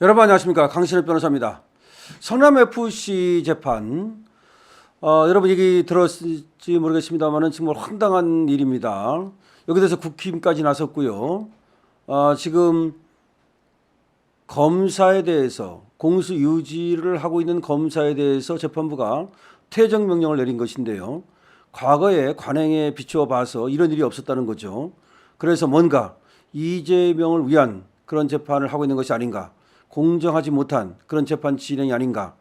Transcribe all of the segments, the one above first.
여러분 안녕하십니까, 강신업 변호사입니다. 성남FC 재판, 여러분 얘기 들었을지 모르겠습니다만은 정말 황당한 일입니다. 여기 대해서 국힘까지 나섰고요. 지금 검사에 대해서 공수 유지를 하고 있는 검사에 대해서 재판부가 퇴정 명령을 내린 것인데요. 과거에 관행에 비추어 봐서 이런 일이 없었다는 거죠. 그래서 뭔가 이재명을 위한 그런 재판을 하고 있는 것이 아닌가, 공정하지 못한 그런 재판 진행이 아닌가,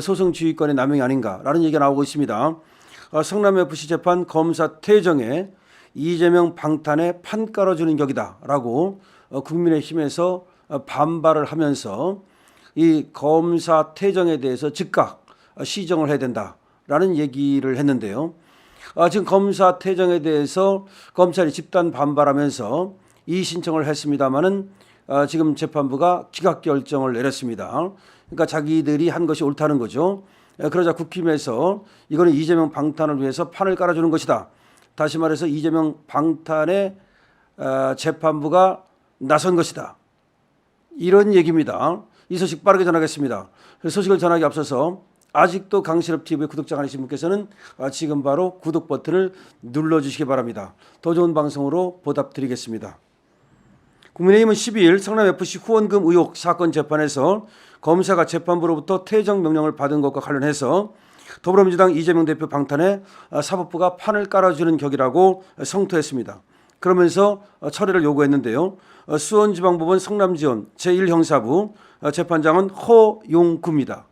소송 지휘권의 남용이 아닌가라는 얘기가 나오고 있습니다. 성남FC 재판 검사 퇴정에 이재명 방탄에 판 깔아주는 격이다라고 국민의힘에서 반발을 하면서 이 검사 퇴정에 대해서 즉각 시정을 해야 된다라는 얘기를 했는데요. 지금 검사 퇴정에 대해서 검찰이 집단 반발하면서 이의 신청을 했습니다마는 지금 재판부가 기각 결정을 내렸습니다. 그러니까 자기들이 한 것이 옳다는 거죠. 그러자 국힘에서 이거는 이재명 방탄을 위해서 판을 깔아주는 것이다. 다시 말해서 이재명 방탄에 재판부가 나선 것이다. 이런 얘기입니다. 이 소식 빠르게 전하겠습니다. 소식을 전하기 앞서서 아직도 강신업TV 구독자 아니신 분께서는 지금 바로 구독 버튼을 눌러주시기 바랍니다. 더 좋은 방송으로 보답드리겠습니다. 국민의힘은 12일 성남FC 후원금 의혹 사건 재판에서 검사가 재판부로부터 퇴정 명령을 받은 것과 관련해서 더불어민주당 이재명 대표 방탄에 사법부가 판을 깔아주는 격이라고 성토했습니다. 그러면서 철회를 요구했는데요. 수원지방법원 성남지원 제1형사부 재판장은 허용구입니다.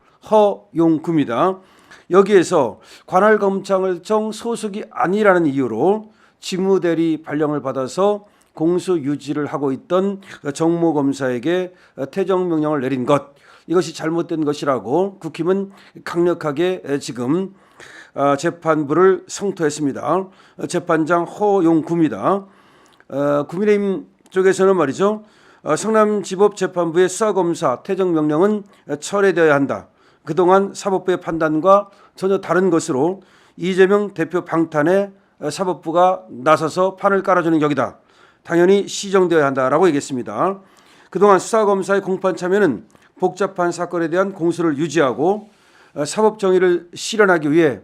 여기에서 관할검찰청 소속이 아니라는 이유로 직무대리 발령을 받아서 공수 유지를 하고 있던 정모 검사에게 퇴정 명령을 내린 것, 이것이 잘못된 것이라고 국힘은 강력하게 지금 재판부를 성토했습니다. 재판장 허용구입니다. 국민의힘 쪽에서는 말이죠, 성남지법재판부의 수사검사 퇴정 명령은 철회되어야 한다. 그동안 사법부의 판단과 전혀 다른 것으로 이재명 대표 방탄에 사법부가 나서서 판을 깔아주는 격이다. 당연히 시정되어야 한다라고 얘기했습니다. 그동안 수사검사의 공판 참여는 복잡한 사건에 대한 공수를 유지하고 사법 정의를 실현하기 위해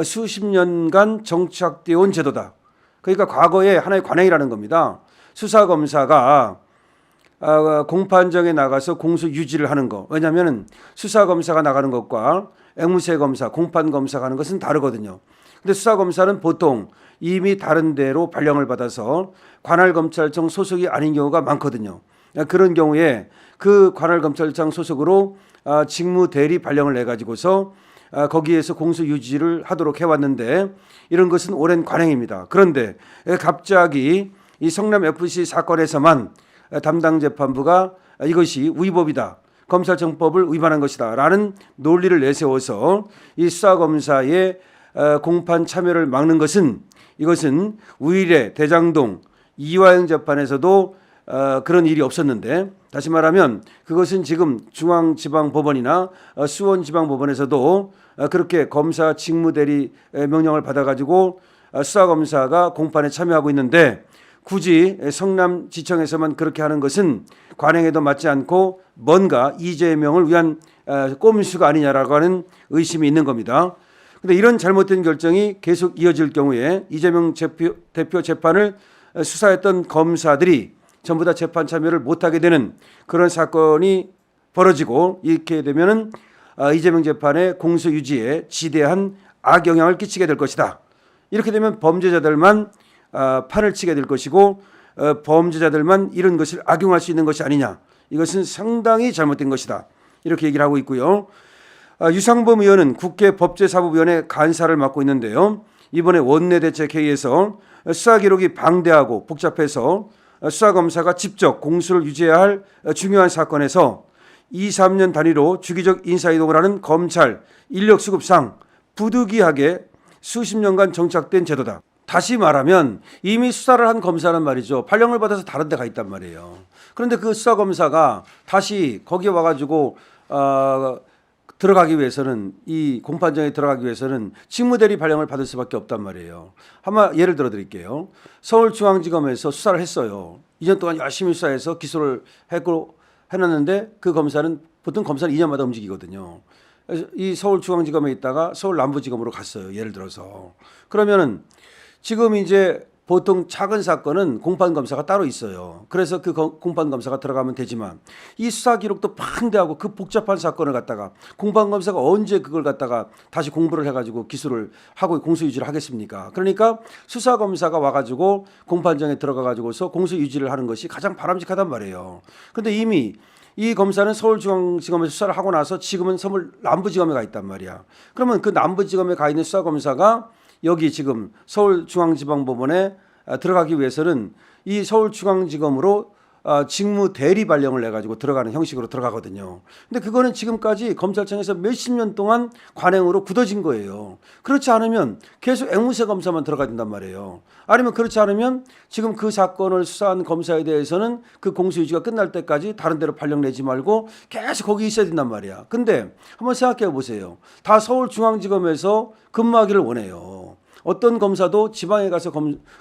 수십 년간 정착되어 온 제도다. 그러니까 과거에 하나의 관행이라는 겁니다. 수사검사가 공판정에 나가서 공수 유지를 하는 거. 왜냐하면 수사검사가 나가는 것과 앵무새 검사, 공판검사가 하는 것은 다르거든요. 근데 수사검사는 보통 이미 다른 데로 발령을 받아서 관할검찰청 소속이 아닌 경우가 많거든요. 그런 경우에 그 관할검찰청 소속으로 직무대리 발령을 내가지고서 거기에서 공수 유지를 하도록 해왔는데 이런 것은 오랜 관행입니다. 그런데 갑자기 이 성남FC 사건에서만 담당 재판부가 이것이 위법이다, 검찰청법을 위반한 것이다 라는 논리를 내세워서 이 수사검사의 공판 참여를 막는 것은, 이것은 우일의 대장동 이화영 재판에서도 그런 일이 없었는데, 다시 말하면 그것은 지금 중앙지방법원이나 수원지방법원에서도 그렇게 검사 직무대리 명령을 받아가지고 수사검사가 공판에 참여하고 있는데 굳이 성남지청에서만 그렇게 하는 것은 관행에도 맞지 않고 뭔가 이재명을 위한 꼼수가 아니냐라고 하는 의심이 있는 겁니다. 그런데 이런 잘못된 결정이 계속 이어질 경우에 이재명 대표 재판을 수사했던 검사들이 전부 다 재판 참여를 못하게 되는 그런 사건이 벌어지고, 이렇게 되면은 이재명 재판의 공소 유지에 지대한 악영향을 끼치게 될 것이다. 이렇게 되면 범죄자들만 판을 치게 될 것이고 범죄자들만 이런 것을 악용할 수 있는 것이 아니냐, 이것은 상당히 잘못된 것이다, 이렇게 얘기를 하고 있고요. 유상범 의원은 국회 법제사법위원회 간사를 맡고 있는데요. 이번에 원내대책회의에서 수사 기록이 방대하고 복잡해서 수사검사가 직접 공수를 유지해야 할 중요한 사건에서 2, 3년 단위로 주기적 인사이동을 하는 검찰 인력수급상 부득이하게 수십 년간 정착된 제도다. 다시 말하면 이미 수사를 한 검사는 말이죠, 발령을 받아서 다른 데 가 있단 말이에요. 그런데 그 수사검사가 다시 거기에 와가지고 들어가기 위해서는, 이 공판정에 들어가기 위해서는 직무대리 발령을 받을 수밖에 없단 말이에요. 한번 예를 들어 드릴게요. 서울중앙지검에서 수사를 했어요. 2년 동안 열심히 수사해서 기소를 했고 해놨는데 그 검사는 보통 검사는 2년마다 움직이거든요. 그래서 이 서울중앙지검에 있다가 서울 남부지검으로 갔어요. 예를 들어서. 그러면은 지금 이제 보통 작은 사건은 공판검사가 따로 있어요. 그래서 그 공판검사가 들어가면 되지만 이 수사 기록도 방대하고 그 복잡한 사건을 갖다가 공판검사가 언제 그걸 갖다가 다시 공부를 해가지고 기소를 하고 공소유지를 하겠습니까? 그러니까 수사검사가 와가지고 공판정에 들어가가지고서 공소유지를 하는 것이 가장 바람직하단 말이에요. 그런데 이미 이 검사는 서울중앙지검에서 수사를 하고 나서 지금은 서울 남부지검에 가 있단 말이야. 그러면 그 남부지검에 가 있는 수사검사가 여기 지금 서울중앙지방법원에 들어가기 위해서는 이 서울중앙지검으로 직무 대리 발령을 내가지고 들어가는 형식으로 들어가거든요. 근데 그거는 지금까지 검찰청에서 몇십 년 동안 관행으로 굳어진 거예요. 그렇지 않으면 계속 앵무새 검사만 들어가야 된단 말이에요. 아니면 그렇지 않으면 지금 그 사건을 수사한 검사에 대해서는 그 공소유지가 끝날 때까지 다른 데로 발령 내지 말고 계속 거기 있어야 된단 말이야. 근데 한번 생각해 보세요. 다 서울중앙지검에서 근무하기를 원해요. 어떤 검사도 지방에 가서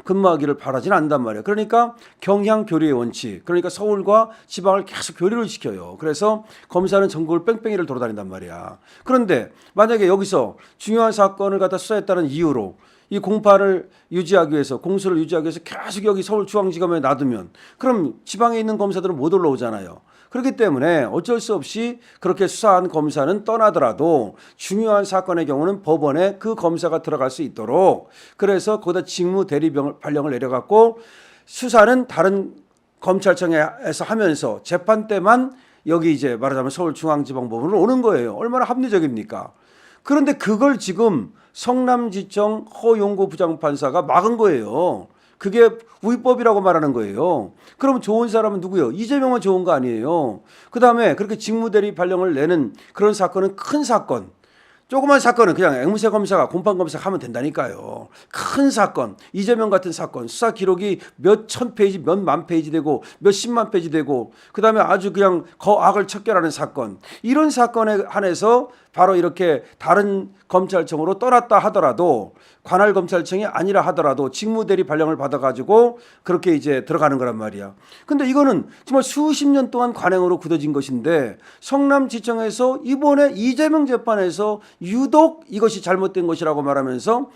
근무하기를 바라지는 않는단 말이에요. 그러니까 경향 교류의 원칙, 그러니까 서울과 지방을 계속 교류를 시켜요. 그래서 검사는 전국을 뺑뺑이를 돌아다닌단 말이야. 그런데 만약에 여기서 중요한 사건을 갖다 수사했다는 이유로 이 공판을 유지하기 위해서, 공소를 유지하기 위해서 계속 여기 서울중앙지검에 놔두면 그럼 지방에 있는 검사들은 못 올라오잖아요. 그렇기 때문에 어쩔 수 없이 그렇게 수사한 검사는 떠나더라도 중요한 사건의 경우는 법원에 그 검사가 들어갈 수 있도록, 그래서 거기다 직무 대리 발령을 내려갖고 수사는 다른 검찰청에서 하면서 재판 때만 여기 이제 말하자면 서울중앙지방법원으로 오는 거예요. 얼마나 합리적입니까? 그런데 그걸 지금 성남지청 허용구 부장판사가 막은 거예요. 그게 위법이라고 말하는 거예요. 그럼 좋은 사람은 누구예요? 이재명은 좋은 거 아니에요. 그다음에 그렇게 직무대리 발령을 내는 그런 사건은 큰 사건. 조그만 사건은 그냥 앵무새 검사가 공판검사가 하면 된다니까요. 큰 사건, 이재명 같은 사건, 수사 기록이 몇 천 페이지, 몇 만 페이지 되고 몇 십만 페이지 되고 그다음에 아주 그냥 거악을 척결하는 사건, 이런 사건에 한해서 바로 이렇게 다른 검찰청으로 떠났다 하더라도, 관할 검찰청이 아니라 하더라도 직무대리 발령을 받아가지고 그렇게 이제 들어가는 거란 말이야. 근데 이거는 정말 수십 년 동안 관행으로 굳어진 것인데 성남지청에서 이번에 이재명 재판에서 유독 이것이 잘못된 것이라고 말하면서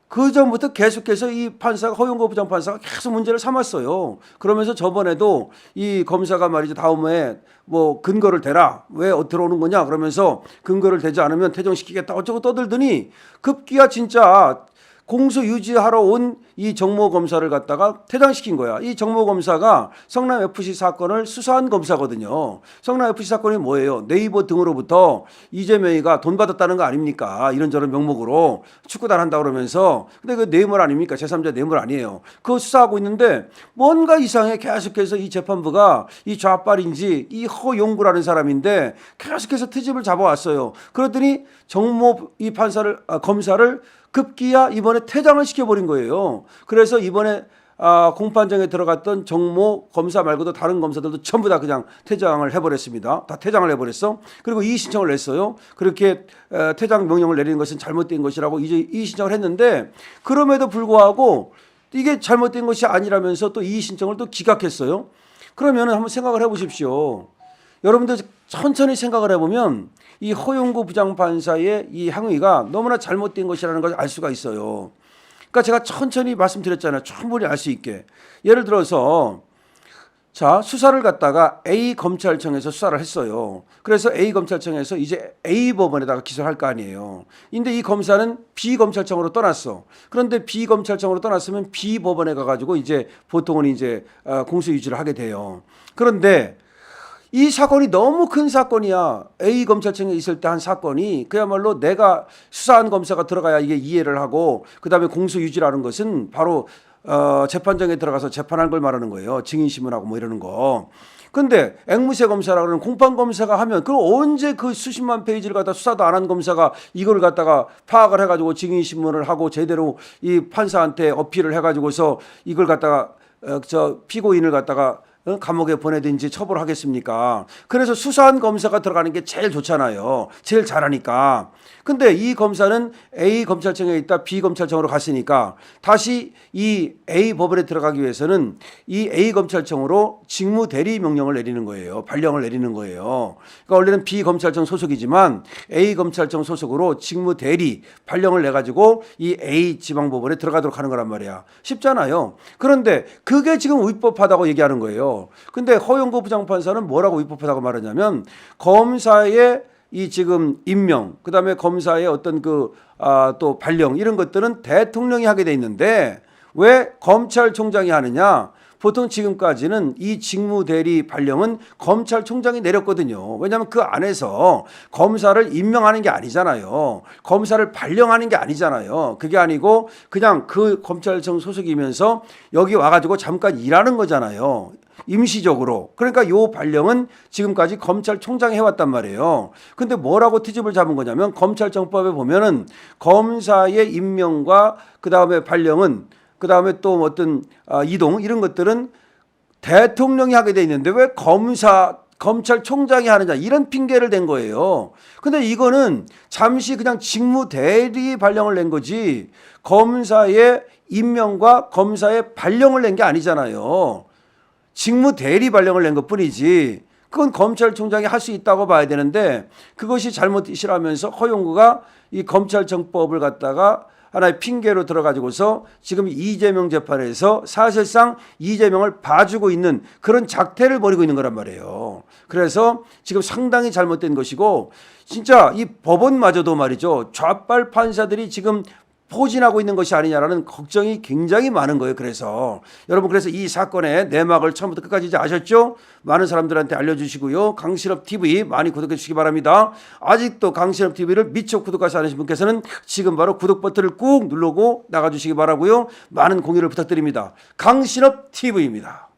그 전부터 계속해서 이 판사가, 허용구 부장판사가 계속 문제를 삼았어요. 그러면서 저번에도 이 검사가 말이죠, 다음에 뭐 근거를 대라, 왜 들어오는 거냐 그러면서 근거를 대지 않으면 퇴정시키겠다 어쩌고 떠들더니 급기야 진짜 공소 유지하러 온 이 정모 검사를 갖다가 퇴장시킨 거야. 이 정모 검사가 성남 FC 사건을 수사한 검사거든요. 성남 FC 사건이 뭐예요? 네이버 등으로부터 이재명이가 돈 받았다는 거 아닙니까? 이런저런 명목으로 축구단 한다 그러면서. 근데 그 뇌물 아닙니까? 제3자 뇌물 아니에요. 그거 수사하고 있는데 뭔가 이상해. 계속해서 이 재판부가 이 좌빨인지 이 허용구라는 사람인데 계속해서 트집을 잡아왔어요. 그랬더니 정모 이 검사를 급기야 이번에 퇴장을 시켜버린 거예요. 그래서 이번에 공판정에 들어갔던 정모 검사 말고도 다른 검사들도 전부 다 그냥 퇴장을 해버렸습니다. 다 퇴장을 해버렸어. 그리고 이의 신청을 냈어요. 그렇게 퇴장 명령을 내리는 것은 잘못된 것이라고 이제 이의 신청을 했는데, 그럼에도 불구하고 이게 잘못된 것이 아니라면서 또 이의 신청을 또 기각했어요. 그러면 한번 생각을 해보십시오. 여러분들 천천히 생각을 해보면 이 허용구 부장판사의 이 행위가 너무나 잘못된 것이라는 걸 알 수가 있어요. 그러니까 제가 천천히 말씀드렸잖아요. 충분히 알 수 있게. 예를 들어서 자, 수사를 갖다가 A 검찰청에서 수사를 했어요. 그래서 A 검찰청에서 이제 A 법원에다가 기소를 할 거 아니에요. 근데 이 검사는 B 검찰청으로 떠났어. 그런데 B 검찰청으로 떠났으면 B 법원에 가가지고 이제 보통은 이제 공소 유지를 하게 돼요. 그런데 이 사건이 너무 큰 사건이야. A 검찰청에 있을 때 한 사건이 그야말로 내가 수사한 검사가 들어가야 이게 이해를 하고, 그다음에 공소 유지라는 것은 바로 재판정에 들어가서 재판한 걸 말하는 거예요. 증인신문하고 뭐 이러는 거. 근데 앵무새 검사라고 하는 공판 검사가 하면 그 언제 그 수십만 페이지를 갖다 수사도 안 한 검사가 이걸 갖다가 파악을 해가지고 증인신문을 하고 제대로 이 판사한테 어필을 해가지고서 이걸 갖다가 저 피고인을 갖다가 감옥에 보내든지 처벌하겠습니까? 그래서 수사한 검사가 들어가는 게 제일 좋잖아요. 제일 잘하니까. 근데 이 검사는 A 검찰청에 있다 B 검찰청으로 갔으니까 다시 이 A 법원에 들어가기 위해서는 이 A 검찰청으로 직무 대리 명령을 내리는 거예요. 발령을 내리는 거예요. 그러니까 원래는 B 검찰청 소속이지만 A 검찰청 소속으로 직무 대리 발령을 내 가지고 이 A 지방법원에 들어가도록 하는 거란 말이야. 쉽잖아요. 그런데 그게 지금 위법하다고 얘기하는 거예요. 근데 허용구 부장판사는 뭐라고 위법하다고 말하냐면 검사의 이 지금 임명, 그다음에 검사의 어떤 또 발령 이런 것들은 대통령이 하게 돼 있는데 왜 검찰총장이 하느냐? 보통 지금까지는 이 직무대리 발령은 검찰총장이 내렸거든요. 왜냐하면 그 안에서 검사를 임명하는 게 아니잖아요. 검사를 발령하는 게 아니잖아요. 그게 아니고 그냥 그 검찰청 소속이면서 여기 와가지고 잠깐 일하는 거잖아요. 임시적으로. 그러니까 요 발령은 지금까지 검찰총장이 해왔단 말이에요. 근데 뭐라고 트집을 잡은 거냐면 검찰청법에 보면은 검사의 임명과 그다음에 발령은 그다음에 또 어떤 이동 이런 것들은 대통령이 하게 돼 있는데 왜 검찰총장이 하느냐 이런 핑계를 댄 거예요. 근데 이거는 잠시 그냥 직무 대리 발령을 낸 거지 검사의 임명과 검사의 발령을 낸 게 아니잖아요. 직무 대리 발령을 낸 것뿐이지 그건 검찰총장이 할 수 있다고 봐야 되는데 그것이 잘못이라면서 허용구가 이 검찰청법을 갖다가 하나의 핑계로 들어가지고서 지금 이재명 재판에서 사실상 이재명을 봐주고 있는 그런 작태를 벌이고 있는 거란 말이에요. 그래서 지금 상당히 잘못된 것이고 진짜 이 법원마저도 말이죠. 좌빨 판사들이 지금 포진하고 있는 것이 아니냐라는 걱정이 굉장히 많은 거예요. 그래서 여러분 그래서 이 사건의 내막을 처음부터 끝까지 이제 아셨죠? 많은 사람들한테 알려주시고요. 강신업 TV 많이 구독해 주시기 바랍니다. 아직도 강신업 TV를 미처 구독하지 않으신 분께서는 지금 바로 구독 버튼을 꾹 누르고 나가주시기 바라고요. 많은 공유를 부탁드립니다. 강신업 TV입니다.